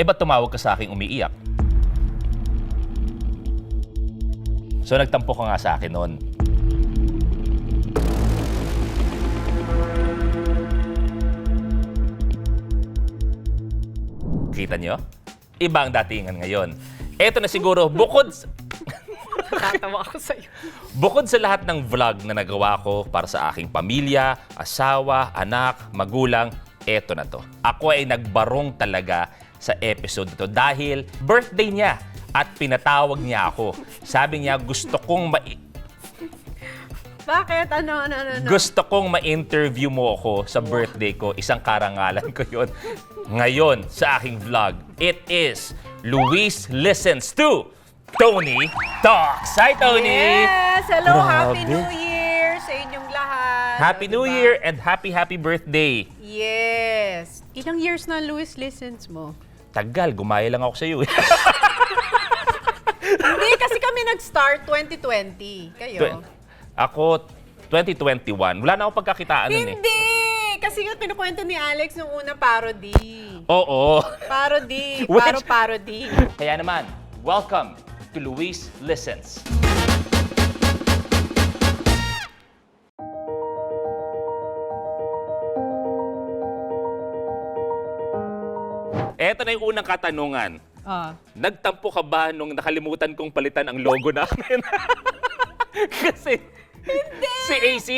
Eh, ba't tumawag ka sa akin umiiyak? So, nagtampo ka nga sa akin noon. Kita nyo? Iba ang datingan ngayon. Eto na siguro, Tatawa ako sa'yo. bukod sa lahat ng vlog na nagawa ko para sa aking pamilya, asawa, anak, magulang, eto na to. Ako ay nagbarong talaga sa episode na to dahil birthday niya at pinatawag niya ako. Sabi niya, Bakit? Ano? gusto kong ma-interview mo ako sa birthday ko. Isang karangalan ko yun. Ngayon, sa aking vlog, it is Luis Listens to Tony Talks. Hi, Tony! Yes! Hello! Happy Grabe. New Year sa inyong lahat! Happy New Diba? Year and happy birthday! Yes! Ilang years na Luis Listens mo? Tagal, gumaya lang ako sa iyo. Hindi, kasi kami nag-start 2020. Kayo? Ako, 2021. Wala na akong pagkakitaan nun eh. Hindi! Kasi nga kinukwento ni Alex nung una parody. Oo. Parody. Which- Parody. Kaya naman, welcome to Luis Listens. Eto na yung unang katanungan. Nagtampo ka ba nung nakalimutan kong palitan ang logo namin? Kasi si AC.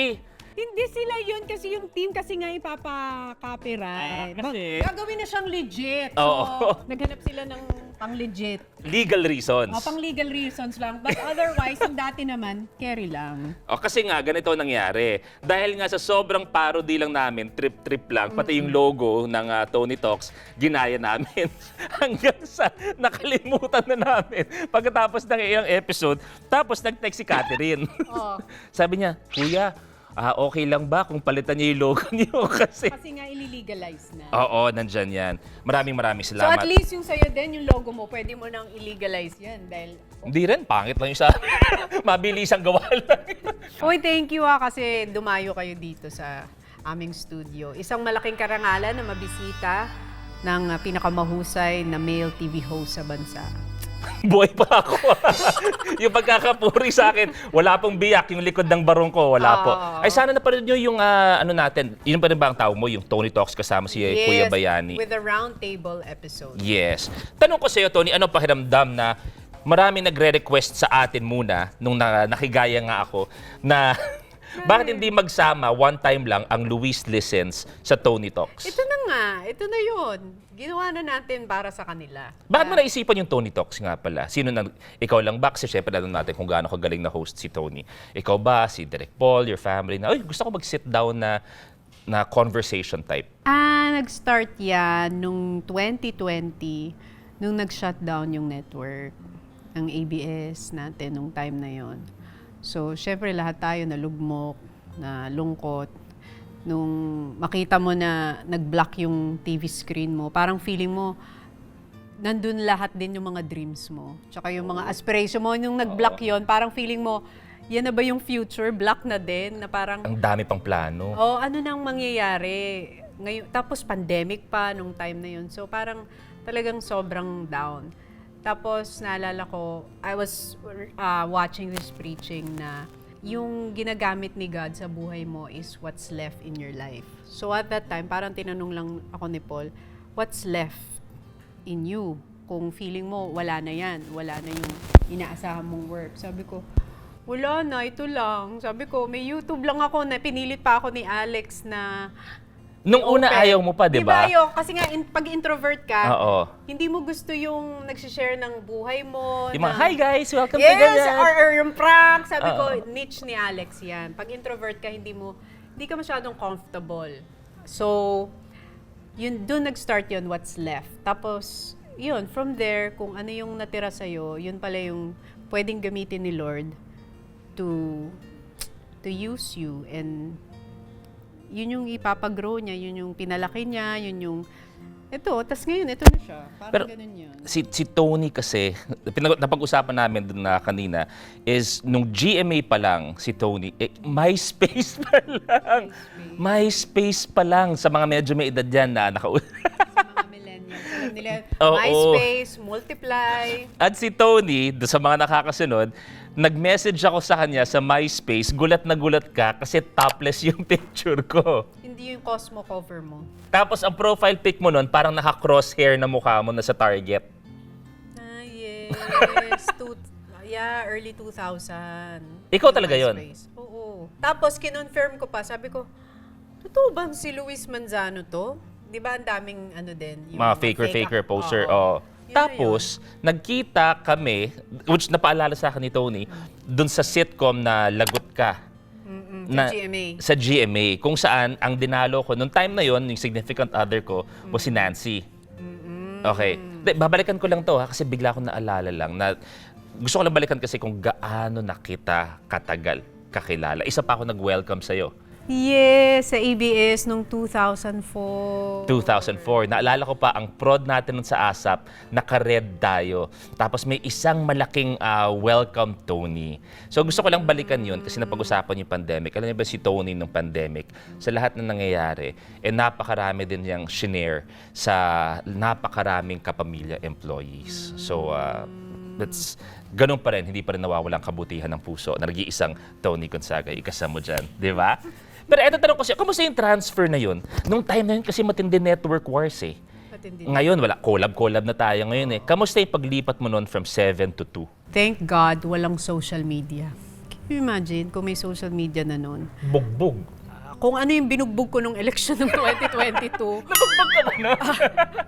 Hindi sila yun kasi yung team kasi nga ipapa-copyright. kasi- Gagawin na siyang legit. So, Oo. naghanap sila ng pang-legit. Legal reasons. Pang-legal reasons lang. But otherwise, yung dati naman, carry lang. O kasi nga, ganito nangyari. Dahil nga sa sobrang parody lang namin, trip-trip lang, pati yung logo ng Tony Talks, ginaya namin. Hanggang sa nakalimutan na namin. Pagkatapos ng ilang episode, tapos nag-text si Catherine. Oh. Sabi niya, Kuya, okay lang ba kung palitan niyo yung logo niyo? Kasi, Kasi nga ililegalize na. oo, nandyan yan. Maraming So salamat. at least yung sa'yo din, yung logo mo, pwede mo nang illegalize yan. Dahil, Hindi rin, pangit lang yung sa mabilis ang gawa lang. Uy, thank you kasi dumayo kayo dito sa aming studio. Isang malaking karangalan na mabisita ng pinakamahusay na male TV host sa bansa. Buhay pa ako. Yung pagkakapuri sa akin, wala pong biyak. Yung likod ng barong ko, wala po. Ay, sana napanood nyo yung ano natin. Yun pa rin ba ang tawag mo? Yung Tony Talks kasama si Kuya Bayani. With the roundtable episode. Yes. Tanong ko sa iyo, Tony, ano pakiramdam na marami nagre-request sa atin muna nung nakigaya nga ako na bakit hindi magsama one time lang ang Luis Listens sa Tony Talks? Ito na nga, ito na yun. Ginawa na natin para sa kanila. Bakit mo naisipan yung Tony Talks nga pala? Sino na, ikaw lang ba? Kasi syempre alam natin kung gaano kagaling na host si Tony. Ikaw ba, si Direk Paul, your family na, gusto ko mag-sit down na conversation type. Nag-start yan nung 2020, nung nag-shutdown yung network, ang ABS natin nung time na yon. So, syempre lahat tayo nalugmok, na lungkot. Nung makita mo na nag-block yung TV screen mo, parang feeling mo, nandun lahat din yung mga dreams mo. Tsaka yung mga aspiration mo, nung nag-block yon, parang feeling mo, yan na ba yung future? Block na din, na parang, Ang dami pang plano. ano nang mangyayari? Ngayon, tapos pandemic pa nung time na yun. So parang talagang sobrang down. Tapos naalala ko, I was watching this preaching na yung ginagamit ni God sa buhay mo is what's left in your life. So at that time, parang tinanong lang ako ni Paul, what's left in you? Kung feeling mo, wala na yan. Wala na yung inaasahan mong work. Sabi ko, wala na, ito lang. Sabi ko, may YouTube lang ako na pinilit pa ako ni Alex na Nung una open. ayaw mo pa, di ba? Ayaw. Kasi nga, pag introvert ka, Oo. hindi mo gusto yung nagsishare ng buhay mo. Yung mga, ng- hi guys, welcome to Yes, ganyan. or yung prank. Sabi Oo. ko, niche ni Alex yan. Pag introvert ka, hindi ka masyadong comfortable. So, dun nag-start yun, what's left. Tapos, yun, from there, kung ano yung natira sa'yo, yun pala yung pwedeng gamitin ni Lord to use you. And yun yung ipapagrow niya, yun yung pinalaki niya, yun yung ito, tas ngayon, ito na siya. Parang Pero ganun yun. si Tony kasi, napag-usapan namin dun na kanina, is nung GMA pa lang si Tony, MySpace pa lang. MySpace pa lang sa mga medyo may edad yan na Sa mga millennials. millennials. Alam nila, Oo. MySpace, Multiply. At si Tony, sa mga nakakasunod, nag-message ako sa kanya sa MySpace, gulat na gulat ka kasi topless yung picture ko. Hindi yung Cosmo cover mo. Tapos ang profile pic mo nun, parang naka-crosshair na mukha mo na sa Target. Ah, yes. Early 2000. Ikaw Yung talaga yun? MySpace. Oo. Tapos, kinonfirm ko pa. Sabi ko, totoo bang si Luis Manzano to? Di ba ang daming ano din? Yung Mga faker poster. Oo. Yun na Tapos, nagkita kami, which napaalala sa akin ni Tony, dun sa sitcom na Lagot Ka. Sa GMA. Sa GMA. Kung saan, ang dinalo ko, nung time na yon yung significant other ko, was si Nancy. Okay. Babalikan ko lang to ha, kasi bigla akong naalala lang na gusto ko lang balikan kasi kung gaano na kita katagal kakilala. Isa pa ako nag-welcome sa'yo. Yes, sa ABS nung 2004. 2004. Naalala ko pa, ang prod natin nun sa ASAP, naka-red tayo. Tapos may isang malaking welcome Tony. So gusto ko lang balikan yun kasi napag-usapan yung pandemic. Alam niyo ba si Tony nung pandemic? Sa lahat ng nangyayari, napakarami din niyang shinare sa napakaraming kapamilya employees. So, that's ganun pa rin, hindi pa rin nawawala ang kabutihan ng puso na nag-iisang Tony Gonzaga. Ikasama mo dyan, di ba? Pero eto tanong ko siya, kamusta yung transfer na yun? Nung time na yun kasi matindi network wars eh. Matindi. Ngayon, wala. Collab na tayo ngayon eh. Kamusta yung paglipat mo nun from 7 to 2? Thank God, walang social media. Can you imagine kung may social media na noon? Bugbog. Kung ano yung binugbog ko nung election ng 2022. Nabugbog ka ba na?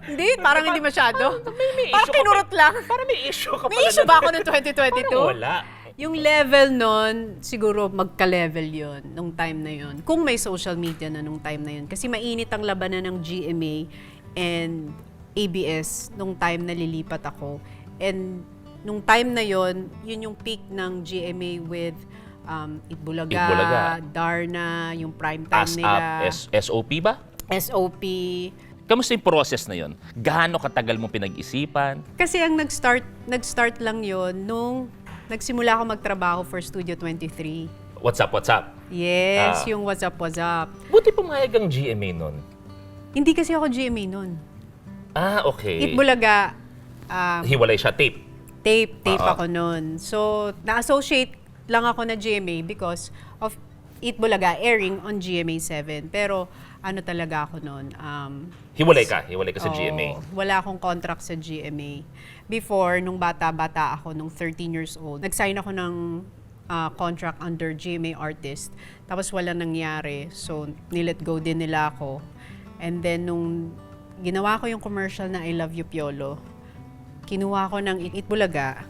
Hindi, parang hindi masyado. May Parang issue ka kinurot lang. Parang may issue ka May pala. issue ba ako ng Parang 2022? wala. Yung level nun, siguro magka-level yon nung time na yon. Kung may social media na nung time na yon. Kasi mainit ang labanan ng GMA and ABS nung time na lilipat ako. And nung time na yon, yun yung peak ng GMA with Itbulaga, Darna, yung prime time ASAP, nila. SOP ba? SOP. Kamusta yung process na yon? Gaano katagal mo pinag-isipan? Kasi ang nag-start lang yon nung nagsimula ako magtrabaho for Studio 23. What's up? Yes, yung What's Up, What's Up. Buti pumayag ang GMA nun. Hindi kasi ako GMA nun. Ah, okay. Itbulaga, Hiwalay siya, tape. tape ako nun. So, na-associate lang ako na GMA because of Itbulaga airing on GMA 7. Pero, ano talaga ako nun? Hiwalay ka sa Oo, GMA. wala akong contract sa GMA. Before, nung bata-bata ako, nung 13 years old, nag-sign ako ng contract under GMA Artist. Tapos wala nangyari. So, nilet go din nila ako. And then, nung ginawa ko yung commercial na I Love You Piolo, kinuha ko ng Itbulaga.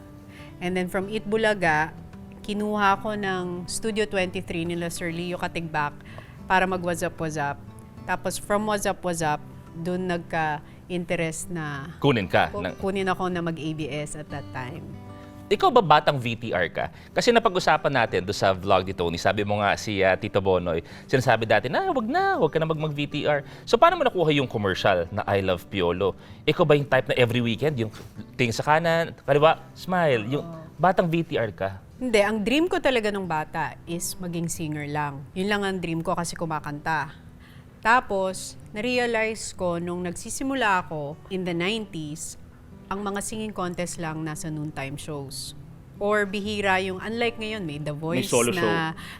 And then from Itbulaga, kinuha ko ng Studio 23 nila Sir Leo Katigbak para mag What's Up, What's Up. Tapos from What's Up, What's Up, doon nagka-interest na Kunin ka. kunin ako na mag-ABS at that time. Ikaw ba batang VTR ka? Kasi napag-usapan natin doon sa vlog ni Tony, sabi mo nga si Tito Bonoy, sinasabi dati na, wag ka na mag-VTR. So paano mo nakuha yung commercial na I Love Piolo? Ikaw ba yung type na every weekend, yung tingin sa kanan, kaliwa, smile, yung batang VTR ka? Hindi, ang dream ko talaga nung bata is maging singer lang. Yun lang ang dream ko kasi kumakanta. Tapos, na-realize ko nung nagsisimula ako in the 90s, ang mga singing contest lang nasa noontime shows. Or bihira yung, unlike ngayon, may The Voice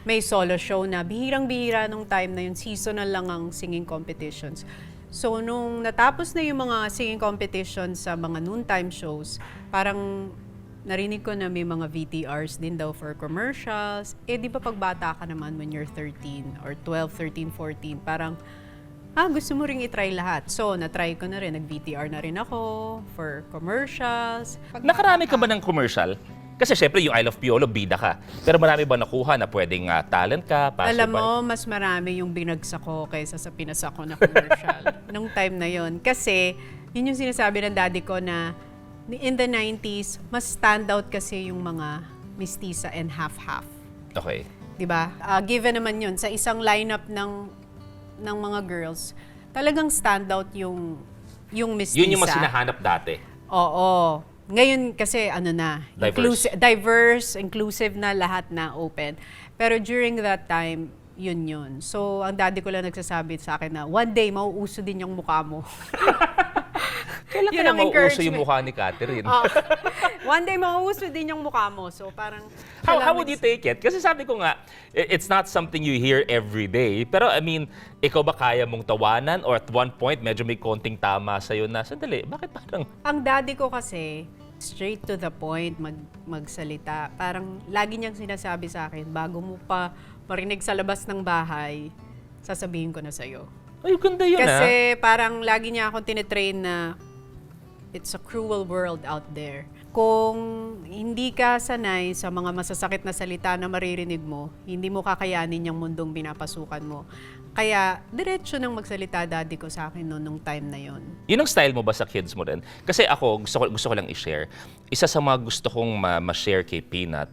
may solo show na bihirang-bihira nung time na yun, seasonal lang ang singing competitions. So, nung natapos na yung mga singing competitions sa mga noontime shows, parang narinig ko na may mga VTRs din daw for commercials. Eh, di ba pag bata ka naman when you're 13 or 12, 13, 14, parang, gusto mo ring itry lahat. So, na-try ko na rin. Nag-VTR na rin ako for commercials. Nakarami ka ba ng commercial? Kasi syempre yung I Love Piolo, bida ka. Pero marami ba nakuha na pwedeng talent ka? Alam mo, mas marami yung binagsak ko kaysa sa pinasak ko na commercial. Nung time na yon. Kasi, yun yung sinasabi ng daddy ko na in the 90s, mas standout kasi yung mga mestiza and half-half. Okay. Diba? Given naman yun, sa isang lineup ng mga girls, talagang standout yung mestiza. Yun yung mas hinahanap dati. Oo. Ngayon kasi diverse, inclusive na, lahat na open. Pero during that time, yun. So, ang daddy ko lang nagsasabi sa akin na, one day, mauuso din yung mukha mo. Kailan Yun kaya ang mauuso encouragement. yung mukha ni Catherine? Oh. One day, mauuso din yung mukha mo. So, parang... How would you take it? Kasi sabi ko nga, it's not something you hear every day. Pero I mean, ikaw ba kaya mong tawanan? Or at one point, medyo may konting tama sa'yo na, sandali, bakit parang... Ang daddy ko kasi, straight to the point, magsalita. Parang lagi niyang sinasabi sa akin, bago mo pa marinig sa labas ng bahay, sasabihin ko na sa'yo. Ay, ganda yun Kasi parang lagi niya akong tinitrain na it's a cruel world out there. Kung hindi ka sanay sa mga masasakit na salita na maririnig mo, hindi mo kakayanin yung mundong pinapasukan mo. Kaya, diretso nang magsalita daddy ko sa akin noon nung time na yon. Yun ang style mo ba sa kids mo rin? Kasi ako, gusto ko lang i-share. Isa sa mga gusto kong ma-share kay Peanut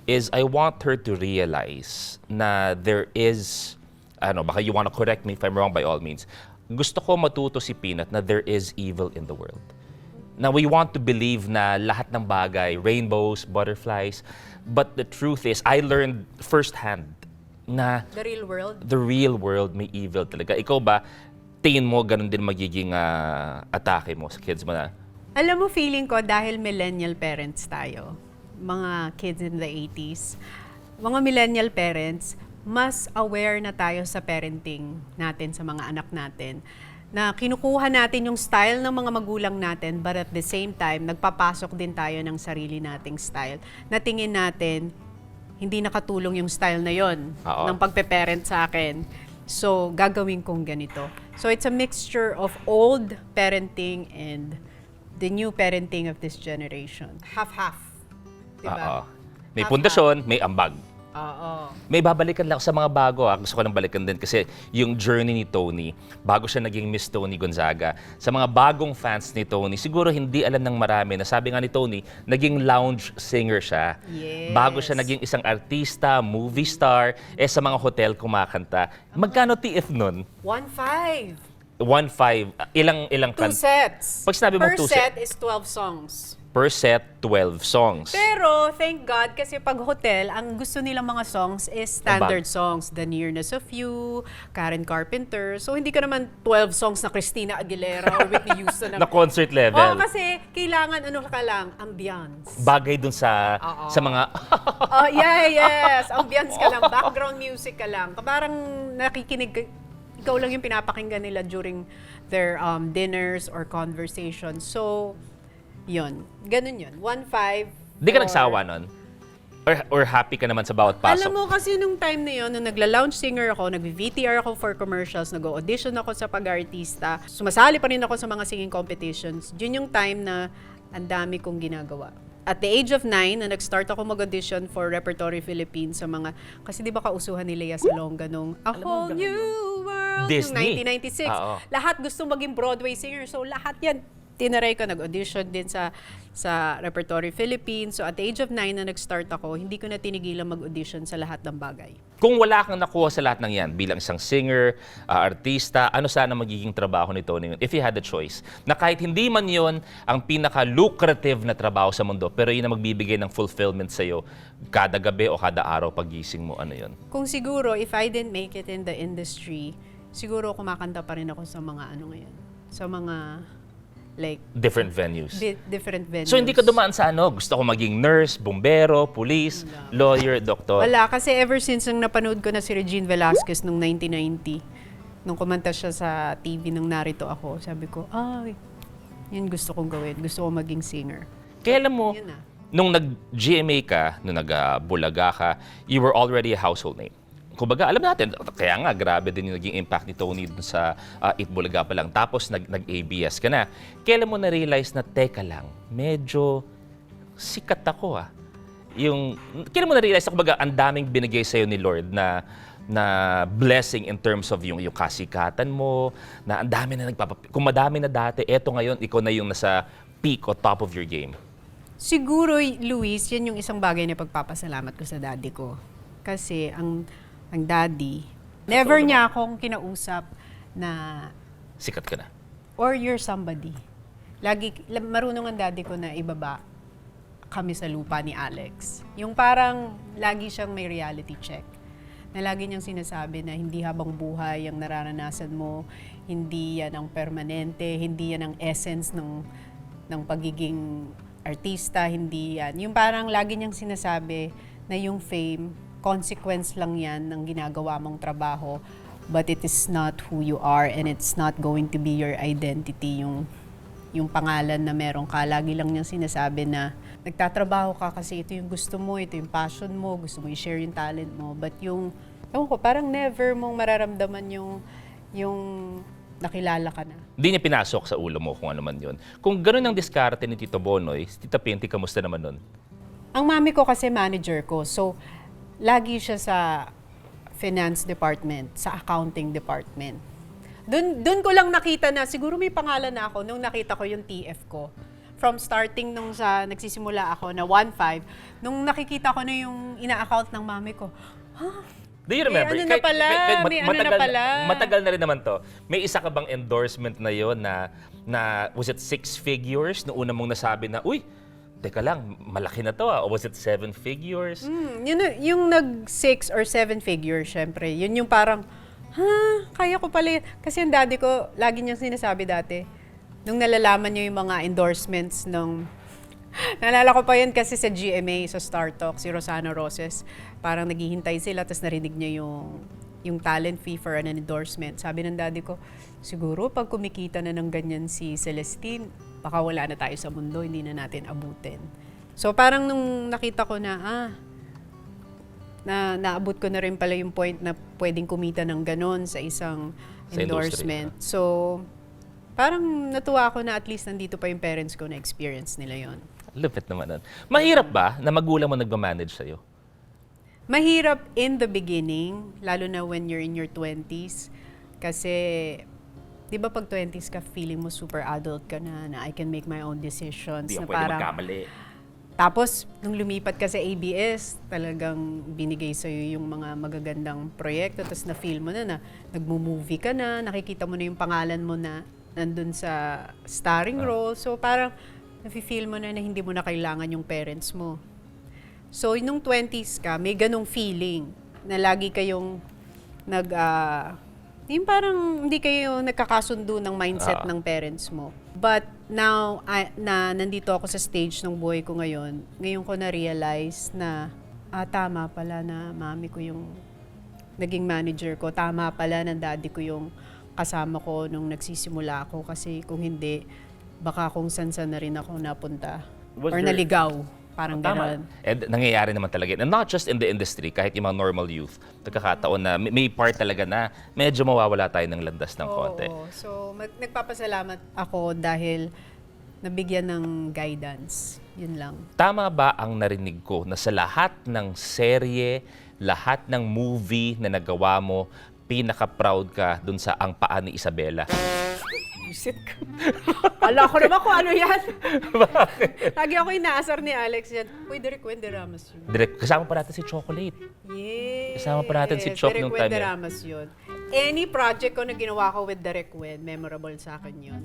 is I want her to realize na there is, baka you wanna correct me if I'm wrong by all means. Gusto ko matuto si Peanut na there is evil in the world. Na we want to believe na lahat ng bagay, rainbows, butterflies, but the truth is, I learned firsthand na The real world? the real world may evil talaga. Ikaw ba, tingin mo ganun din magiging atake mo sa kids mo na? Alam mo, feeling ko dahil millennial parents tayo, mga kids in the 80s, mga millennial parents, mas aware na tayo sa parenting natin sa mga anak natin. Na kinukuha natin yung style ng mga magulang natin, but at the same time, nagpapasok din tayo ng sarili nating style. Na tingin natin, hindi nakatulong yung style na yon ng pagpe-parent sa akin. So, gagawin kong ganito. So, it's a mixture of old parenting and the new parenting of this generation. Half-half. Diba? May Half-half. pundasyon, may ambag. Oo. May babalikan lang ako sa mga bago. Gusto ko lang balikan din kasi yung journey ni Tony, bago siya naging Miss Tony Gonzaga. Sa mga bagong fans ni Tony, siguro hindi alam ng marami na sabi nga ni Tony, naging lounge singer siya. Yes. Bago siya naging isang artista, movie star, sa mga hotel kumakanta. Magkano TF nun? 1.5. 1.5. Ilang 2 sets. Pag sinabi mo Per 2 set is 12 songs. Per set, 12 songs. Pero, thank God, kasi pag hotel, ang gusto nilang mga songs is standard songs. The Nearness of You, Karen Carpenter. So, hindi ka naman 12 songs na Christina Aguilera or Whitney Houston. Na concert Oo, level. kasi kailangan ano ka lang, ambience. Bagay dun sa mga... Oh, yes. Ambience ka lang, background music ka lang. Parang nakikinig, ikaw lang yung pinapakinggan nila during their dinners or conversations. So, yun. Ganun yun. 1.5. Di ka nagsawa nun? Or happy ka naman sa bawat pasok? Alam mo kasi nung time na yun, nung nagla-lounge singer ako, nag-VTR ako for commercials, nag-audition ako sa pag-artista, sumasali pa rin ako sa mga singing competitions. Yun yung time na ang dami kong ginagawa. At the age of 9, na nag-start ako mag-audition for Repertory Philippines sa mga, kasi di ba kausuhan ni Lea Salonga nung A Whole New World Disney. nung 1996. Lahat gusto maging Broadway singer, so lahat yan tinaray ko, nag-audition din sa Repertory Philippines. So at the age of 9 na nag-start ako, hindi ko na tinigilan mag-audition sa lahat ng bagay. Kung wala kang nakuha sa lahat ng yan, bilang isang singer, artista, ano sana magiging trabaho ni Tony if you had the choice? Na kahit hindi man yon ang pinaka-lucrative na trabaho sa mundo, pero yun ang magbibigay ng fulfillment sa'yo kada gabi o kada araw pagising mo, ano yun? Kung siguro, if I didn't make it in the industry, siguro kumakanta pa rin ako sa mga ano ngayon, sa mga like Different venues. different venues. So hindi ka dumaan sa gusto ko maging nurse, bumbero, police, lawyer, doktor? Wala, kasi ever since nung napanood ko na si Regine Velasquez nung 1990, nung kumanta siya sa TV nung narito ako, sabi ko, ay, yun gusto kong gawin. Gusto kong maging singer. Kaya alam mo, Yun na. nung nag-GMA ka, nung nag-Bulaga ka, you were already a household name. Kumbaga, alam natin, kaya nga, grabe din yung naging impact ni Tony dun sa Itbulaga pa lang. Tapos, nag-ABS ka na. Kailan mo na-realize na, teka lang, medyo sikat ako kailan mo na-realize na, kumbaga, ang daming binigay sa'yo ni Lord na blessing in terms of yung kasikatan mo, na ang dami na kung madami na dati, eto ngayon, ikaw na yung nasa peak o top of your game. Siguro, Luis, yan yung isang bagay na pagpapasalamat ko sa daddy ko. Kasi ang daddy, never niya akong kinausap na, Sikat ka na. or you're somebody. Marunong ang daddy ko na ibaba kami sa lupa ni Alex. Yung parang lagi siyang may reality check. na lagi niyang sinasabi na hindi habang buhay ang nararanasan mo, hindi yan ang permanente, hindi yan ang essence ng pagiging artista, hindi yan. Yung parang lagi niyang sinasabi na yung fame, consequence lang yan ng ginagawa mong trabaho, but it is not who you are and it's not going to be your identity, yung pangalan na meron ka. Lagi lang niyang sinasabi na nagtatrabaho ka kasi ito yung gusto mo, ito yung passion mo, gusto mo i-share yung talent mo. But yung, ewan ko, parang never mong mararamdaman yung nakilala ka na. Hindi niya pinasok sa ulo mo kung ano man yun. Kung gano'n ang diskarte ni Tito Bonoy, si Tita Pinty, kamusta naman nun? Ang mami ko kasi manager ko, so lagi siya sa finance department, sa accounting department. Doon ko lang nakita na, siguro may pangalan na ako nung nakita ko yung TF ko. From starting nung nagsisimula ako na 1.5, nung nakikita ko na yung ina-account ng mami ko, Do you remember? ano na pala, may ano na pala. Matagal na rin naman to. May isa ka bang endorsement na yon na was it 6 figures? Noong una mong nasabi na, uy, teka lang, malaki na to ah. Or was it 7 figures? Yung nag 6 or 7 figures, syempre, yun yung parang, kaya ko pala yun. Kasi yung daddy ko, lagi niyang sinasabi dati, nung nalalaman niyo yung mga endorsements naalala ko pa yun kasi sa GMA, sa Star Talk, si Rosana Roses, parang naghihintay sila, tapos narinig niya yung talent fee for an endorsement. Sabi ng daddy ko, siguro pag kumikita na ng ganyan si Celestine, baka wala na tayo sa mundo, hindi na natin abutin. So parang nung nakita ko na naabot ko na rin pala yung point na pwedeng kumita ng ganon sa isang Sa endorsement. So parang natuwa ako na at least nandito pa yung parents ko na experience nila yon. Lupit naman nun. Mahirap ba na magulang mo nagmamanage sa'yo? Mahirap in the beginning, lalo na when you're in your 20s. Kasi, di ba pag 20s ka, feeling mo super adult ka na I can make my own decisions. Hindi na ako pwede magkamali. Tapos, nung lumipat ka sa ABS, talagang binigay sa'yo yung mga magagandang proyekto. Tapos na-feel mo na nagmo-movie ka na, nakikita mo na yung pangalan mo na nandun sa starring role. So parang nafe-feel mo na hindi mo na kailangan yung parents mo. So nung 20s ka, may ganong feeling na lagi kayong yung parang hindi kayo nagkakasundo ng mindset ng parents mo. But now, na nandito ako sa stage ng buhay ko ngayon ko na-realize na tama pala na mami ko yung naging manager ko. Tama pala na daddy ko yung kasama ko nung nagsisimula ako. Kasi kung hindi, baka kung san-san na rin ako napunta. Or naligaw. Parang gano'n. And nangyayari naman talaga. And not just in the industry, kahit yung mga normal youth, nagkakataon na may part talaga na medyo mawawala tayo ng landas ng konti. So, nagpapasalamat ako dahil nabigyan ng guidance. Yun lang. Tama ba ang narinig ko na sa lahat ng serye, lahat ng movie na nagawa mo, pinaka-proud ka dun sa Ang Paa ni Isabela? Visit ko. Ala ko naman kung ano yan. Lagi ako inaasar ni Alex yan. Uy, Derek Wenderamos yun. Kasama pa natin si Chocolate. Yes. Kasama pa natin si Choc nung time Derek Wenderamos yun. Any project ko na ginawa ko with Derek Wen, memorable sa akin yun.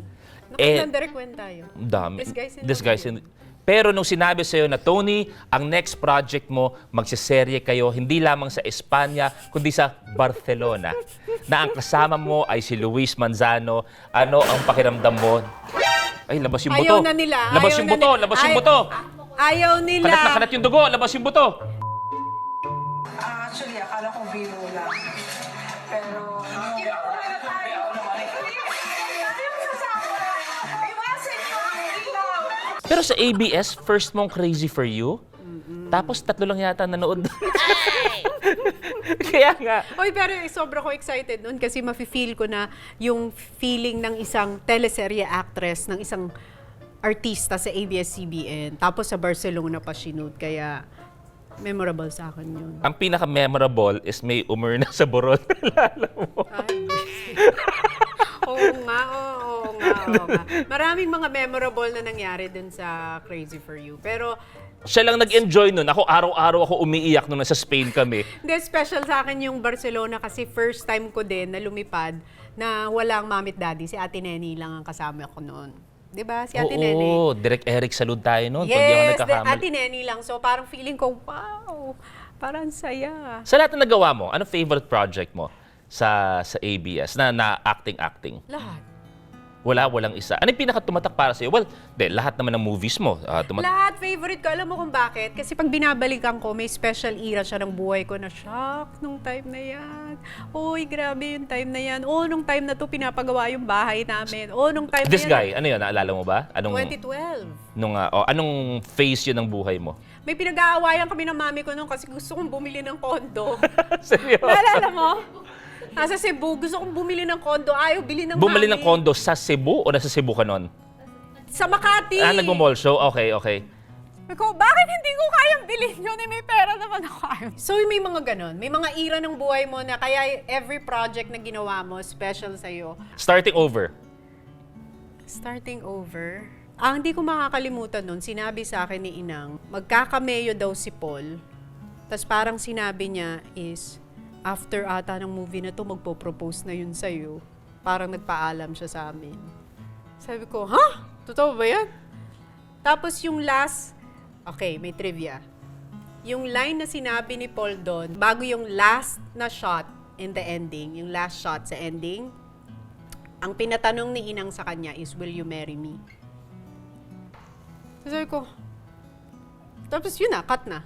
Nakailan Derek Wen tayo? Dami. This guys in Pero nung sinabi sa'yo na, Tony, ang next project mo, magsiserye kayo, hindi lamang sa Espanya, kundi sa Barcelona, na ang kasama mo ay si Luis Manzano, ano ang pakiramdam mo? Ay, labas yung buto. Ayaw na nila. Labas yung buto, labas yung buto. Ayaw nila. Kalat na kalat yung dugo, labas yung buto. Actually, akala ko biro lang. Pero, Pero sa ABS, first mong Crazy for You, tapos 3 lang yata nanood. Kaya nga. Oy, pero sobra ko excited noon kasi mafe-feel ko na yung feeling ng isang teleserye actress, ng isang artista sa ABS-CBN. Tapos sa Barcelona pa sinud, kaya memorable sa akin yun. Ang pinaka-memorable is may umurna sa Boron. Lala mo. Oo nga. Maraming mga memorable na nangyari dun sa Crazy for You. Pero Siya lang nag-enjoy nun. Ako, araw-araw ako umiiyak nung nasa Spain kami. hindi, special sa akin yung Barcelona kasi first time ko din na lumipad na walang mommy at daddy. Si Ate Neni lang ang kasama ko noon. Diba? Si Ate Neni. Oo, Direk Eric, salud tayo nun. Kung di ako Yes, nagkakamali. Ate Neni lang. So parang feeling ko, wow, Parang saya. Sa lahat na nagawa mo, ano favorite project mo sa ABS na acting? Lahat. Walang isa. Ano yung pinaka-tumatak para sa'yo? Well, lahat naman ng movies mo. Lahat favorite ko. Alam mo kung bakit? Kasi pag binabalikan ko, may special era siya ng buhay ko na shock nung time na yan. Uy, grabe yung time na yan. Nung time na to pinapagawa yung bahay namin. Nung time This na yan. guy, ano yun? Naalala mo ba? 2012. Anong phase yun ng buhay mo? May pinag-aawayan kami ng mami ko nung kasi gusto kong bumili ng kondo. Seryoso? Naalala mo? Nasa Cebu, gusto kong bumili ng kondo. Ayaw, bili ng Bumali mami. ng kondo sa Cebu o nasa Cebu ka nun? Sa Makati. Nagmo-mall show? Okay. Sabi ko, bakit hindi ko kayang bilhin yun? May pera naman ako. So, may mga ganon. May mga era ng buhay mo na kaya every project na ginawa mo, special sa'yo. Starting over. Starting over? Hindi ko makakalimutan nun, sinabi sa akin ni Inang, magkakameyo daw si Paul. Tapos parang sinabi niya is, after ata ng movie na to, magpo-propose na yun sa'yo. Parang nagpaalam siya sa amin. Sabi ko, ha? Totoo ba yan? Tapos yung last, okay, may trivia. Yung line na sinabi ni Paul doon, bago yung last na shot in the ending, yung last shot sa ending, ang pinatanong ni Inang sa kanya is, will you marry me? Sabi ko, tapos yun na, cut na.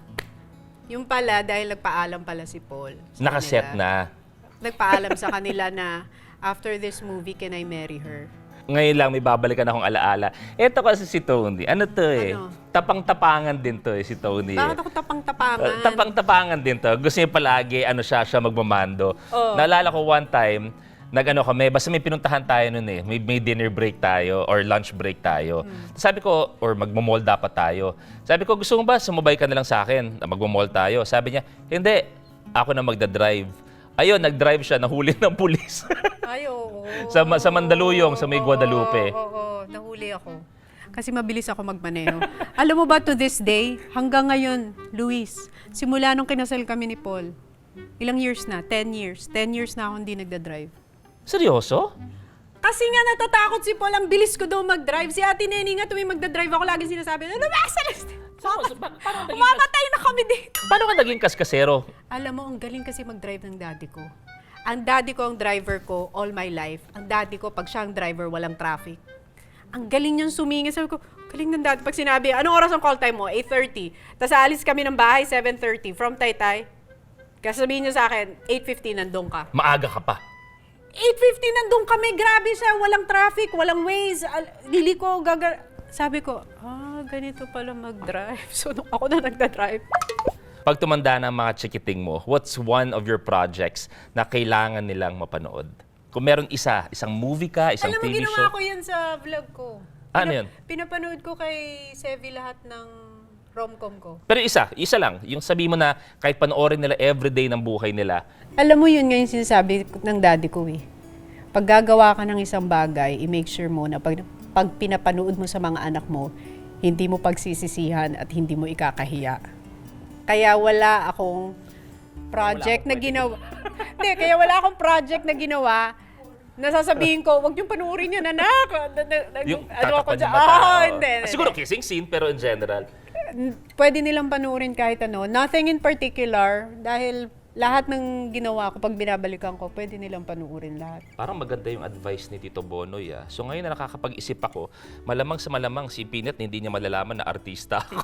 Yung pala, dahil nagpaalam pala si Paul. Nakaset na. Nagpaalam sa kanila na, after this movie, can I marry her? Ngayon lang, may babalikan akong alaala. Ito kasi si Tony. Ano to eh? Ano? Tapang-tapangan din to eh, si Tony. Bakit ako tapang-tapangan? Tapang-tapangan din to. Gusto niya palagi, siya magmamando. Oh. Naalala ko one time, kami, basta may pinuntahan tayo nun eh. May dinner break tayo or lunch break tayo. Sabi ko, or magmo-mall dapat tayo. Sabi ko, gusto mo ba sumabay ka na lang sa akin? Magmo-mall tayo. Sabi niya, hindi. Ako na magdadrive. Ayun, nag-drive siya, nahuli ng pulis. Ay, oo. sa Mandaluyong, sa may Guadalupe. Oo, nahuli ako. Kasi mabilis ako magmaneho. Alam mo ba, to this day, hanggang ngayon, Luis, simula nung kinasal kami ni Paul, ilang years na? 10 years. 10 years na ako hindi nagdadrive. Seryoso? Kasi nga natatakot si Paul, ang bilis ko daw mag-drive. Si Ate Neni nga tuwing magdadrive ako, laging sinasabi, ano ba, Mamatay na kami dito. Paano ka naging kaskasero? Alam mo, ang galing kasi mag-drive ng daddy ko. Ang daddy ko ang driver ko all my life. Ang daddy ko, pag siya ang driver, walang traffic. Ang galing niyang sumingin. Sabi ko, galing ng daddy. Pag sinabi, anong oras ang call time mo? 8:30. Tapos alis kami ng bahay, 7:30. From Taytay. Kasi sabihin niya sa akin, 8:50 nandun ka. Maaga ka pa. 8:50 nandun kami. Grabe siya. Walang traffic, walang ways. Liliko, Sabi ko, ganito pala mag-drive. So, nung ako na nagda-drive. Pag tumanda na ang mga chikiting mo, what's one of your projects na kailangan nilang mapanood? Kung meron isang movie ka, isang Alam mo, TV ginawa show. ko yan sa vlog ko. Ano yun? Pinapanood ko kay Sevi lahat ng rom-com ko. Pero isa lang. Yung sabi mo na kahit panoorin nila everyday ng buhay nila. Alam mo, yun nga yung sinasabi ng daddy ko eh. Pag gagawa ka ng isang bagay, i-make sure mo na pag pinapanood mo sa mga anak mo, hindi mo pagsisisihan at hindi mo ikakahiya. Kaya wala akong project na ginawa. Hindi, kaya wala akong project na ginawa na sasabihin ko, wag yung panuorin yun, anak. Yung Ano ako tatapan dyan? yung mata. Hindi. Siguro kissing scene, pero in general. Pwede nilang panuorin kahit ano. Nothing in particular, dahil lahat ng ginawa ko, pag binabalikan ko, pwede nilang panuorin lahat. Parang maganda yung advice ni Tito Bonoy. So ngayon na nakakapag-isip ako, malamang sa malamang si Pinet hindi niya malalaman na artista ako.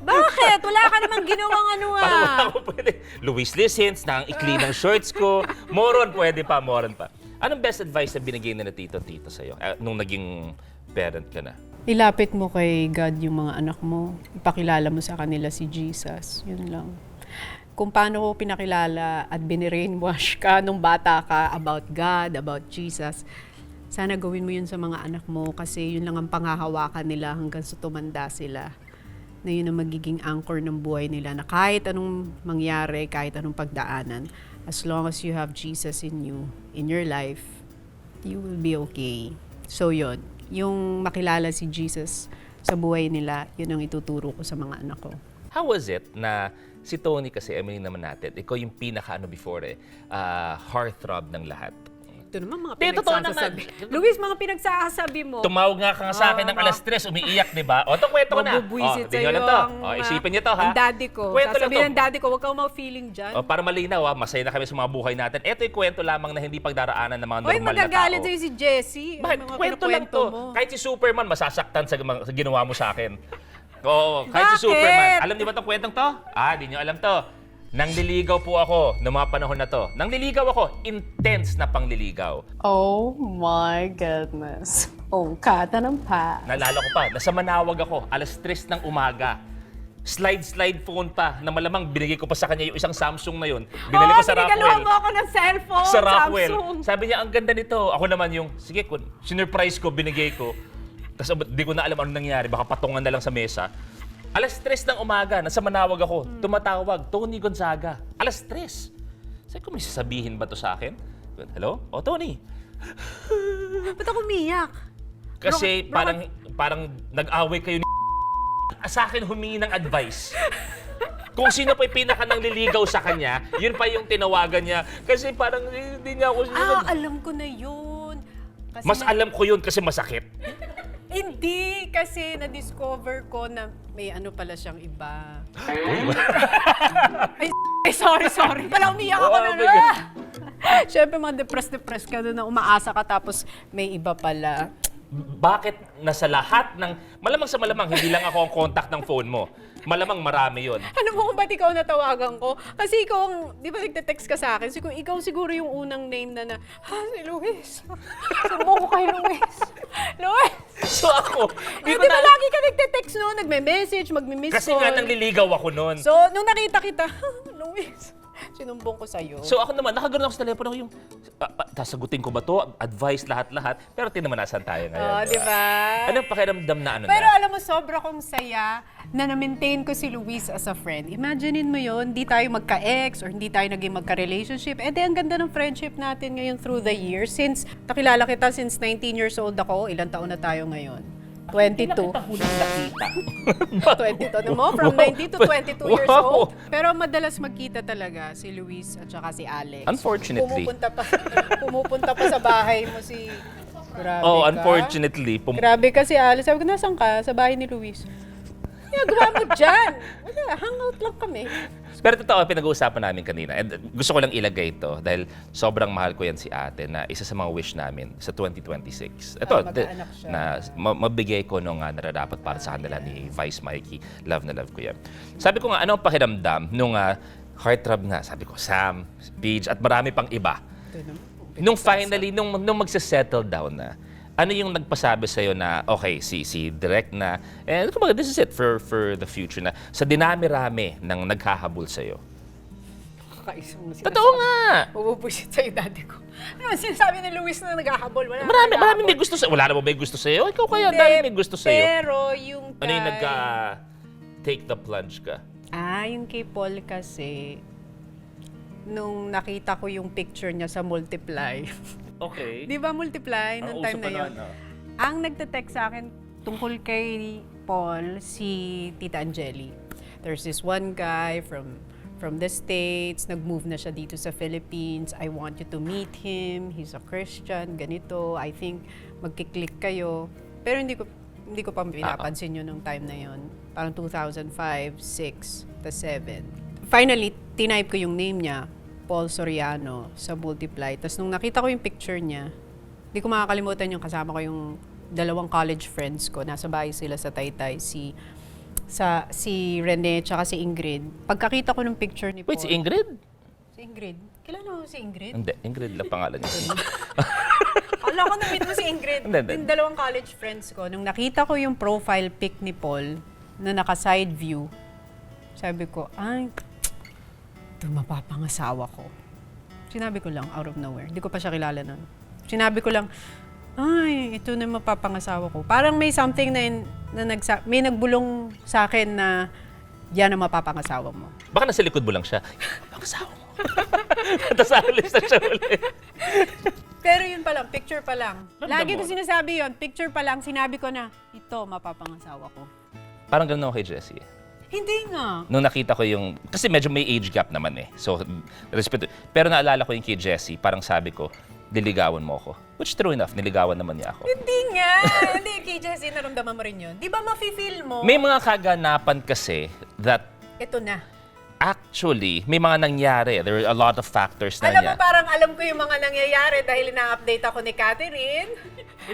Bakit? Wala ka namang ginawang ano Parang wala ako pwede. Luis Listens, ikli ng shorts ko. Moron pwede pa, moron pa. Anong best advice na binigay na Tito sa'yo nung naging parent ka na? Ilapit mo kay God yung mga anak mo. Ipakilala mo sa kanila si Jesus. Yun lang. Kung paano ko pinakilala at binibrainwash ka nung bata ka about God, about Jesus, sana gawin mo yun sa mga anak mo kasi yun lang ang panghahawakan nila hanggang sa tumanda sila. Na yun ang magiging anchor ng buhay nila na kahit anong mangyari, kahit anong pagdaanan, as long as you have Jesus in you, in your life, you will be okay. So yun, yung makilala si Jesus sa buhay nila, yun ang ituturo ko sa mga anak ko. How was it na si Tony kasi, Emily naman natin, ikaw yung pinaka before heartthrob ng lahat. Ito naman mga Di, totoo pinagsasabi. naman. Luis, mga pinagsasabi mo. Tumawag nga ka sa akin ng alas 3, umiiyak, di ba? O, ito kwento ko na. Mabubwisit di nyo sa'yo alam to. ang, O, isipin nyo to, ha? ang daddy ko. Kwento lang Sasabihin to. ng daddy ko, huwag kang ma-feeling dyan. O, para malinaw, masaya na kami sa mga buhay natin. Ito yung kwento lamang na hindi pagdaraanan ng mga Hoy, normal na tao. magagalit sa'yo si Jessie. Bakit? Ang mga Kwento lang kinukwento to. mo. Kahit si Superman, masasaktan sa ginawa mo sa akin. Oo, kahit si Bakit? Superman. Alam niyo ba itong kwentong to? Di niyo alam to. Nangliligaw po ako noong mga panahon na to. Nangliligaw ako, intense na pangliligaw. Oh my goodness. Oh, kata ng pa. Naalala ko pa, nasa Manawag ako, alas 3 ng umaga. Slide phone pa, na malamang binigay ko pa sa kanya yung isang Samsung na yun. Binili ko sa Pinagaluhan Rockwell. mo ako ng cellphone, Sa Rockwell. Samsung. Sabi niya, ang ganda nito. Ako naman yung, sige, sinurprise ko, binigay ko. Tapos di ko na alam ano nangyari, baka patungan na lang sa mesa. Alas 3 ng umaga, nasa Manawag ako, tumatawag, Tony Gonzaga. Alas 3. Sabi ko, may sasabihin ba to sa akin? Hello? O, Tony. Ba't ako umiyak? Kasi Bro- parang nag-away kayo ni sa akin humingi ng advice. Kung sino pa yung pinaka nangliligaw sa kanya, yun pa yung tinawagan niya. Kasi parang hindi niya ako Alam ko na yun. Kasi Mas alam ko yun kasi masakit. Hindi, kasi na-discover ko na may ano pala siyang iba. Ay, sorry. Pala umiyak ako Oh, na. my God. Siyempre, mga depressed ka doon na umaasa ka tapos may iba pala. Bakit nasa lahat ng... Malamang sa malamang, hindi lang ako ang contact ng phone mo. Malamang marami yon. Ano mo kung ba't ikaw natawagan ko? Kasi ikaw, di ba nagte-text ka sa akin? Ikaw siguro yung unang name na si Luis. Sumo ko kay Luis. Luis! So ako, Di ba lagi ka nagte-text noon? Nagme-message, magme-miss Kasi call. nga nangliligaw ako noon. So, nung nakita kita, Luis, sinumbong ko sa'yo. So ako naman, nakaganoon ako sa telepono yung... sasagutin ko ba to? Advice, lahat-lahat. Pero tinamanasan tayo ngayon. Oh, di ba? Anong pakiramdam na ano Pero na? alam mo, sobra kong saya na na-maintain ko si Luis as a friend. Imaginein mo yun, hindi tayo magka-ex or hindi tayo naging magka-relationship. Eh di, ang ganda ng friendship natin ngayon through the years. Since, nakilala kita since 19 years old ako, ilang taon na tayo ngayon? 22. Huling nakita. 22 na mo, from 19 to 22 years Wow. old. Pero madalas magkita talaga si Luis at saka si Alex. Unfortunately. Pumupunta pa sa bahay mo si... Grabe Oh, ka. unfortunately. Grabe ka si Alex. Sabi ko, nasan ka? Sa bahay ni Luis. Gawa mo dyan. Wala, hangout lang kami. Pero totoo, pinag-uusapan namin kanina. And gusto ko lang ilagay ito dahil sobrang mahal ko yan si ate na isa sa mga wish namin sa 2026. Ito, mag-aanak siya. na mabigay ko nung nararapat para sa kanila ni Vice Mikey. Love na love ko yan. Sabi ko nga, ano ang pakiramdam nung heartthrob nga? Sabi ko, Sam, Paige, at marami pang iba. Nung finally, nung magse-settle down na, ano yung nagpasabi sa'yo na, okay, si Direk na, kumbaga, this is it for the future na, sa dinami-rami ng naghahabol sa'yo. Kakaisang mo sila. Totoo nga! Pupupusit sa'yo dati ko. Ano, sinasabi ni Luis na naghahabol. Wala Marami may gusto sa'yo. Wala na ba may gusto sa'yo? Ikaw kaya, dahil may gusto sa'yo. Pero yung Ano yung take the plunge ka? Yung kay Paul kasi, nung nakita ko yung picture niya sa Multiply. Okay. Di ba Multiply nung time na yun? Ang nagte-text sa akin tungkol kay Paul, si Tita Angeli. There's this one guy from the States, nag-move na siya dito sa Philippines. I want you to meet him. He's a Christian, ganito. I think magkiklik kayo. Pero hindi ko pa pinapansin yun nung time na yun. Parang 2005, 6, to 7. Finally, tinype ko yung name niya, Paul Soriano, sa Multiply. Tapos nung nakita ko yung picture niya, hindi ko makakalimutan yung kasama ko yung dalawang college friends ko. Nasa bahay sila sa Taytay, si Rene tsaka si Ingrid. Pagkakita ko ng picture ni Paul... Wait, si Ingrid? Si Ingrid? Kilala mo si Ingrid? Hindi, Ingrid lang pangalan niya. Alam ko na-meet mo si Ingrid. Hindi. Yung dalawang college friends ko. Nung nakita ko yung profile pic ni Paul na naka-side view, sabi ko, ito mapapangasawa ko. Sinabi ko lang, out of nowhere. Hindi ko pa siya kilala nun. Sinabi ko lang, ito na mapapangasawa ko. Parang may something may nagbulong sa akin na yan ang mapapangasawa mo. Baka nasa likod mo lang siya. Pangasawa mo. Tapos alis na siya ulit. Pero yun pa lang, picture pa lang. Ramdam Lagi mo. ko sinasabi yun, picture pa lang, sinabi ko na, ito mapapangasawa ko. Parang ganun ako kay Jessie. Hindi nga. Nung nakita ko yung... Kasi medyo may age gap naman eh. So, respeto. Pero naalala ko yung kay Jessie, parang sabi ko, niligawan mo ako. Which true enough, niligawan naman niya ako. Hindi nga. Hindi, kay Jessie, naramdaman mo rin yun. Di ba mafe-feel mo? May mga kaganapan kasi that Ito na. actually, may mga nangyari. There are a lot of factors na Alam niya. mo, parang alam ko yung mga nangyayari dahil na-update ako ni Catherine.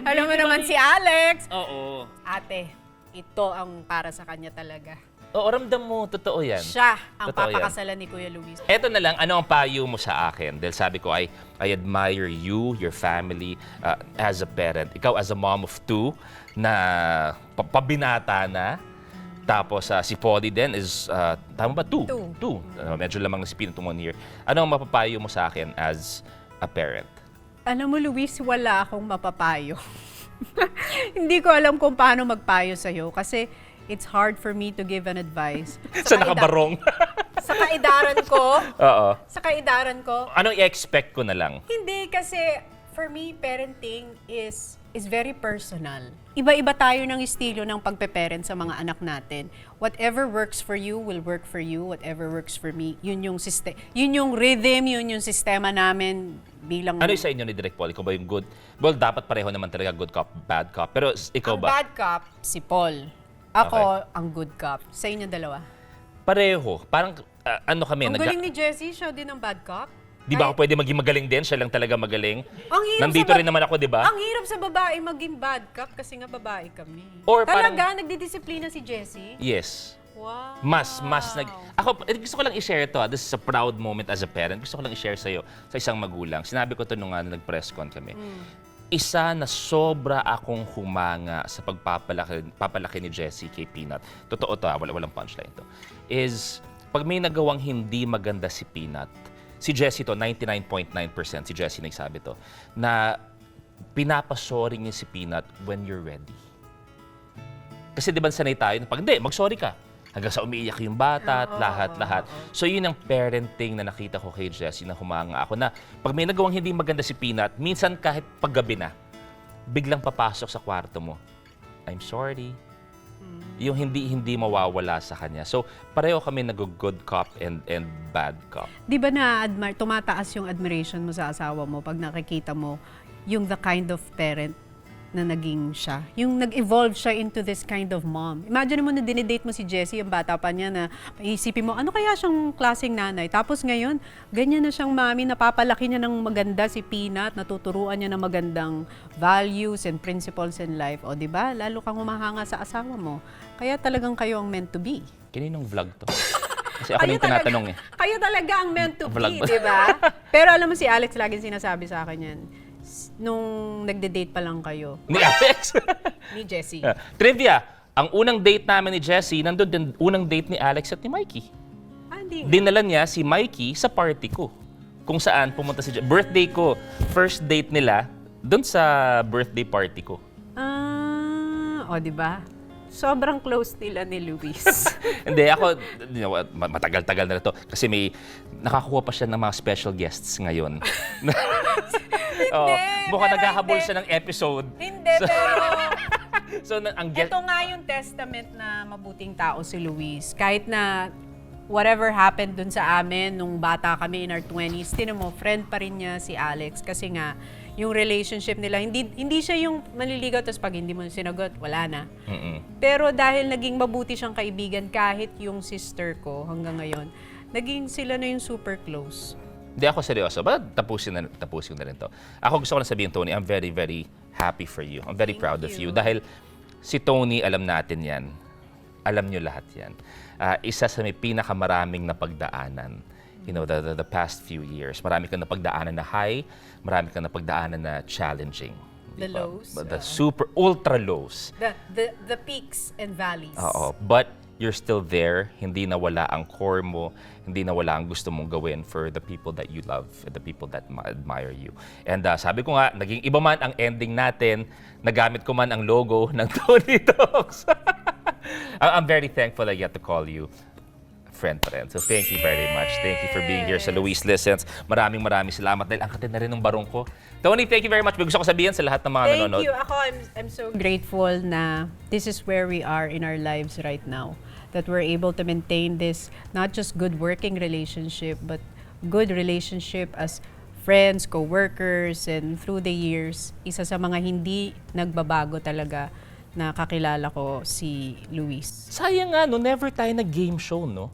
Alam mo naman si Alex. Oo. Ate, ito ang para sa kanya talaga. Oo, ramdam mo, totoo yan. Siya ang Totoo yan. papakasalan ni Kuya Luis. Eto na lang, ano ang payo mo sa akin? Dahil sabi ko, I admire you, your family, as a parent. Ikaw as a mom of two, na pabinata na. Tapos si Polly din is, tama ba? Two. Medyo lamang na si Pino 1 year. Ano ang mapapayo mo sa akin as a parent? Alam mo, Luis, wala akong mapapayo. Hindi ko alam kung paano magpayo sa'yo kasi it's hard for me to give an advice. Sa nakabarong. Sa kaidaran ko. Oo. Sa kaidaran ko. Anong i-expect ko na lang? Hindi kasi for me, parenting is very personal. Iba-iba tayo ng estilo ng pagpe-parent sa mga anak natin. Whatever works for you will work for you. Whatever works for me, yun yung rhythm, yun yung sistema namin bilang... Ano yung sa inyo ni Direk Paul? Ikaw ba yung good? Well, dapat pareho naman talaga good cop, bad cop. Pero ikaw Ang ba? bad cop, si Paul. Ako, ang good cop. Sa inyo dalawa. Pareho. Parang ano kami? Ang galing ni Jessie, siya din ang bad cop. Di ba ako pwede maging magaling din? Siya lang talaga magaling. Ang hirap Nandito sa rin naman ako, di ba? Ang hirap sa babae maging bad cop kasi nga babae kami. Or Talaga, nagdidisiplina si Jessie? Yes. Wow. Ako, gusto ko lang i-share to. This is a proud moment as a parent. Gusto ko lang i-share sa'yo, sa isang magulang. Sinabi ko to nung nag-press con kami. Isa na sobra akong humanga sa papalaki ni Jessie kay Peanut. Totoo to, walang punchline to. Is, pag may nagawang hindi maganda si Peanut, si Jessie to, 99.9% si Jessie nagsabi to, na pinapasorry niya si Peanut when you're ready. Kasi di ba sanay tayo na pag hindi, mag-sorry ka. Hanggang sa umiiyak yung bata at lahat-lahat. So yun ang parenting na nakita ko kay Jessie na humanga ako na pag may nagawang hindi maganda si Peanut, minsan kahit paggabi na, biglang papasok sa kwarto mo. I'm sorry. Yung hindi mawawala sa kanya. So pareho kami nag-good cop and bad cop. Di ba tumataas yung admiration mo sa asawa mo pag nakikita mo yung the kind of parent na naging siya. Yung nag-evolve siya into this kind of mom. Imagine mo na dinidate mo si Jessie, yung bata pa niya na isipin mo, ano kaya siyang klaseng nanay? Tapos ngayon, ganyan na siyang mami, napapalaki niya ng maganda si Peanut, natuturuan niya ng magandang values and principles in life. O di ba? Lalo kang humahanga sa asawa mo. Kaya talagang kayo ang meant to be. Kaninong vlog to? Kasi ako na yung tinatanong eh. Kayo talaga ang meant to Vlog be, ba? di ba? Pero alam mo si Alex laging sinasabi sa akin yan. Nung nagde-date pa lang kayo. Ni Alex? Ni Jessie. Trivia, ang unang date namin ni Jessie, nandun din unang date ni Alex at ni Mikey. Hindi nga. Dinala niya si Mikey sa party ko. Kung saan pumunta si birthday ko. First date nila, dun sa birthday party ko. O di ba? Sobrang close nila ni Luis. Hindi, ako, matagal-tagal na ito. Kasi nakakuha pa siya ng mga special guests ngayon. Mukhang naghahabol siya ng episode. Hindi, pero ang guest... ito nga yung testament na mabuting tao si Luis. Kahit na whatever happened dun sa amin nung bata kami in our 20s, tinan mo, friend pa rin niya si Alex. Kasi nga, yung relationship nila, hindi siya yung manliligaw tapos pag hindi mo sinagot, wala na. Pero dahil naging mabuti siyang kaibigan kahit yung sister ko hanggang ngayon, naging sila na yung super close. Hindi ako seryoso. Tapusin ko na rin to. Ako gusto ko lang sabihin, Tony, I'm very, very happy for you. I'm very proud of you. Dahil si Tony, alam natin yan. Alam nyo lahat yan. Isa sa may pinakamaraming napagdaanan. You know, the past few years. Marami kang napagdaanan na high, marami kang napagdaanan na challenging. The lows. The super, ultra lows. The peaks and valleys. Oo. But you're still there. Hindi nawala ang core mo. Hindi nawala ang gusto mong gawin for the people that you love, the people that admire you. And sabi ko nga, naging iba man ang ending natin. Nagamit ko man ang logo ng Tony Talks. I'm very thankful I get to call you friend pa rin. So thank you very much. Thank you for being here sa Luis Listens. Maraming salamat dahil ang katid na rin ng barong ko. Tony, thank you very much. May gusto ko sabihin sa lahat ng mga nanonood. Thank you. Ako, I'm so grateful na this is where we are in our lives right now. That we're able to maintain this, not just good working relationship, but good relationship as friends, co-workers, and through the years, isa sa mga hindi nagbabago talaga na kakilala ko si Luis. Sayang nga, no? Never tayo nag-game show, no?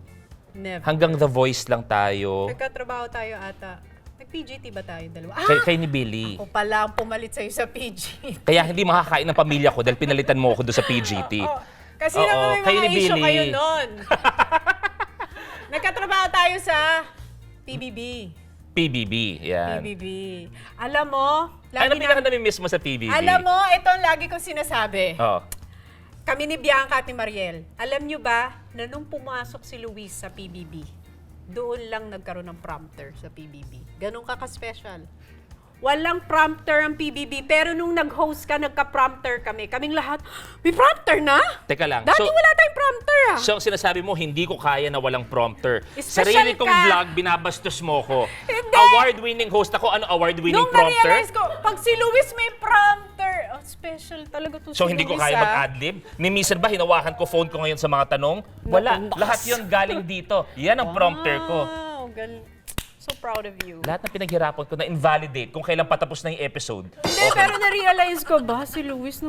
Never. Hanggang The Voice lang tayo. Nagkatrabaho tayo ata. Nag-PGT ba tayo dalawa? Kay ni Billy. Ako pala ang pumalit sa'yo sa PGT. Kaya hindi makakain ng pamilya ko dahil pinalitan mo ako doon sa PGT. Kasi Oo, naman may kayo mga ni issue Billy. kayo nun. Nagkatrabaho tayo sa PBB. PBB, yan. PBB. Alam mo, Ano pinaka-namimiss mo sa PBB? alam mo, ito ang lagi kong sinasabi. Oo. Kami ni Bianca at ni Mariel, alam nyo ba na nung pumasok si Luis sa PBB, doon lang nagkaroon ng prompter sa PBB. Ganun ka-special. Walang prompter ang PBB, pero nung nag-host ka, nagka-prompter kami. Kaming lahat, may prompter na? Teka lang. Dati wala tayong prompter ah. So, ang sinasabi mo, hindi ko kaya na walang prompter. Special Sarili kong ka. vlog, binabastos mo ko. Hindi. Award-winning host ako. Ano award-winning Nung prompter? na-realize ko, pag si Luis may prompter, special talaga to So, si hindi ko Luis, kaya ah. mag-adlib? Ni Miser ba, hinawakan ko phone ko ngayon sa mga tanong? Wala. Naku, Lahat yun galing dito. Yan ang prompter ko. Wow, so proud of you. Lahat ng pinaghirapan ko na invalidate kung kailan patapos na yung episode. Hindi, pero na-realize ko ba, si Luis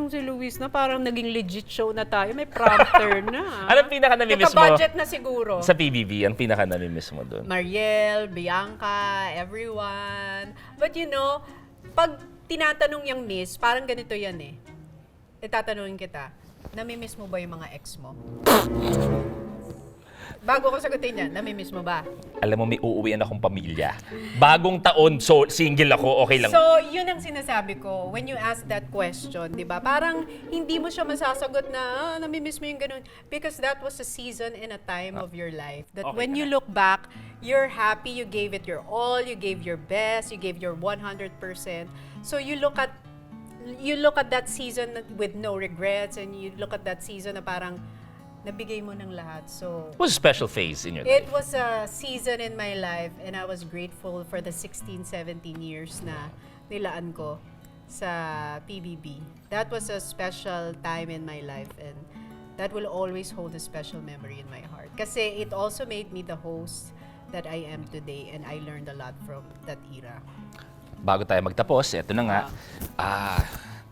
na parang naging legit show na tayo. May prompter na. Anong pinaka-namimiss mo Naka-budget na siguro. sa PBB? Ang pinaka-namimiss mo doon? Mariel, Bianca, everyone. But you know, pag tinatanong yung miss, parang ganito yan eh. Itatanungin kita, namimiss mo ba yung mga ex mo? Bago ko sagutin yan, namimiss mo ba? Alam mo, may uuwian akong pamilya. Bagong taon, so single ako, okay lang. So, yun ang sinasabi ko. When you ask that question, di ba? Parang hindi mo siya masasagot na, namimiss mo yung ganun. Because that was a season and a time of your life. That Okay when ka you na. look back, you're happy, you gave it your all, you gave your best, you gave your 100%. So, you look at that season with no regrets, and you look at that season na parang nabigay mo ng lahat. So, It was a special phase in your it life. was a season in my life, and I was grateful for the 16, 17 years na nilaan ko sa PBB. That was a special time in my life, and that will always hold a special memory in my heart. Kasi it also made me the host that I am today, and I learned a lot from that era. Bago tayo magtapos, eto na nga.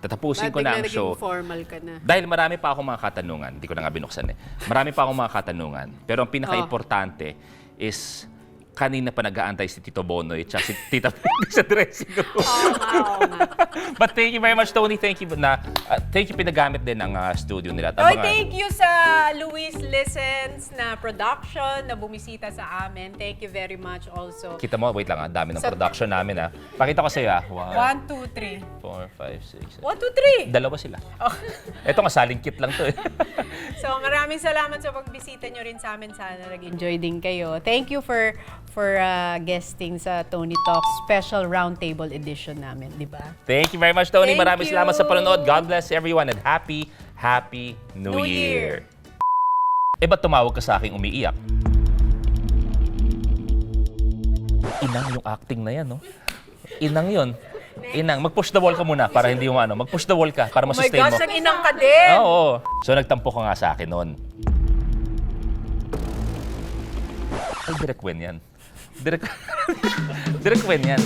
Tatapusin ko na ang show. Formal ka na? Dahil marami pa akong mga katanungan. Hindi ko na nga binuksan eh. Marami pa akong mga katanungan. Pero ang pinaka-importante is kanina pa nag-aantay si Tito Bonoy at si Tita Pili sa dressing room. Oo nga. But thank you very much, Tony. Thank you pinagamit din ang studio nila. At Oy, abangan- thank you sa Luis Listens na production na bumisita sa amin. Thank you very much also. Kita mo, wait lang, ang dami ng Sa- production namin ha. Pakita ko sa'yo ha. 1, 2, 3. 4, 5, 6, 1, 2, 3. Dalawa sila. Ito nga, saling kit lang to eh. So, maraming salamat sa pagbisita nyo rin sa amin. Sana nag-enjoy din kayo. Thank you for guesting sa Tony Talks Special Roundtable Edition namin, di ba? Thank you very much, Tony. Thank Maraming you. salamat sa panonood. God bless everyone and happy New New Year. Year. Eh, ba't tumawag ka sa aking umiiyak? Inang yung acting na yan, no? Inang yun. Inang, mag-push the wall ka muna para hindi yung ano. Mag-push the wall ka para Oh my masustain mo. gosh, nag-inang ka din! Oo. So, nagtampo ka nga sa akin noon. Ay, direct win yan. Direct win yan.